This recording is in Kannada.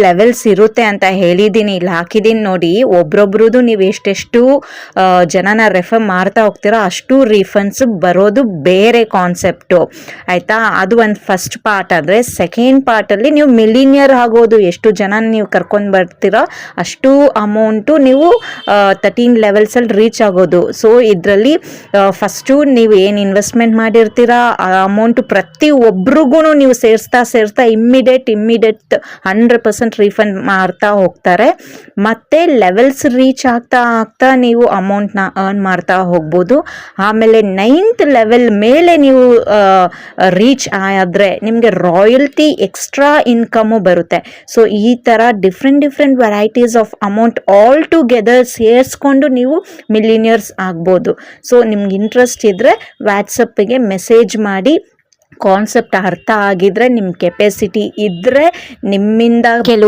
ಲೆವೆಲ್ಸ್ ಇರುತ್ತೆ ಅಂತ ಹೇಳಿದ್ದೀನಿ, ಇಲ್ಲಿ ಹಾಕಿದ್ದೀನಿ ನೋಡಿ. ಒಬ್ರೊಬ್ರದ್ದು ನೀವು ಎಷ್ಟೆಷ್ಟು ಜನನ ರೆಫರ್ ಮಾಡ್ತಾ ಹೋಗ್ತೀರೋ ಅಷ್ಟು ರಿಫಂಡ್ಸ್ ಬರೋದು ಬೇರೆ ಕಾನ್ಸೆಪ್ಟು ಆಯಿತಾ. ಅದು ಒಂದು ಫಸ್ಟ್ ಪಾರ್ಟ್. ಆದರೆ ಸೆಕೆಂಡ್ ಪಾರ್ಟಲ್ಲಿ ನೀವು ಮಿಲಿನಿಯರ್ ಆಗೋದು, ಎಷ್ಟು ಜನ ನೀವು ಕರ್ಕೊಂಡು ಬರ್ತೀರೋ ಅಷ್ಟು ಅಮೌಂಟು ನೀವು 13 ಲೆವೆಲ್ಸಲ್ಲಿ ರೀಚ್ ಆಗೋದು. ಸೊ ಇದರಲ್ಲಿ ಫಸ್ಟು ನೀವು ಏನು ಇನ್ವೆಸ್ಟ್ಮೆಂಟ್ ಮಾಡಿರ್ತೀರಾ ಆ ಅಮೌಂಟು ಪ್ರತಿ ಒಬ್ರಿಗೂ ನೀವು ಸೇರಿಸ್ತಾ ಇಮ್ಮಿಡಿಯೇಟ್ 100% ರೀಫಂಡ್ ಮಾಡ್ತಾ ಹೋಗ್ತಾರೆ. ಮತ್ತು ಲೆವೆಲ್ಸ್ ರೀಚ್ ಆಗ್ತಾ ನೀವು ಅಮೌಂಟ್ನ ಅರ್ನ್ ಮಾಡ್ತಾ ಹೋಗ್ಬೋದು. ಆಮೇಲೆ 9th ಲೆವೆಲ್ ಮೇಲೆ ನೀವು ರೀಚ್ ಆದರೆ ನಿಮಗೆ ರಾಯಲ್ಟಿ ಎಕ್ಸ್ಟ್ರಾ ಇನ್ಕಮು ಬರುತ್ತೆ. ಸೊ ಈ ಥರ different varieties of amount all together ಸೇರಿಸ್ಕೊಂಡು ನೀವು ಮಿಲಿನಿಯರ್ಸ್ ಆಗ್ಬೋದು. ಸೊ ನಿಮ್ಗೆ ಇಂಟ್ರೆಸ್ಟ್ ಇದ್ದರೆ ವಾಟ್ಸಪ್ಪಿಗೆ ಮೆಸೇಜ್ ಮಾಡಿ. ಕಾನ್ಸೆಪ್ಟ್ ಅರ್ಥ ಆಗಿದ್ರೆ, ನಿಮ್ಮ ಕೆಪಾಸಿಟಿ ಇದ್ದರೆ, ನಿಮ್ಮಿಂದ ಕೆಲವು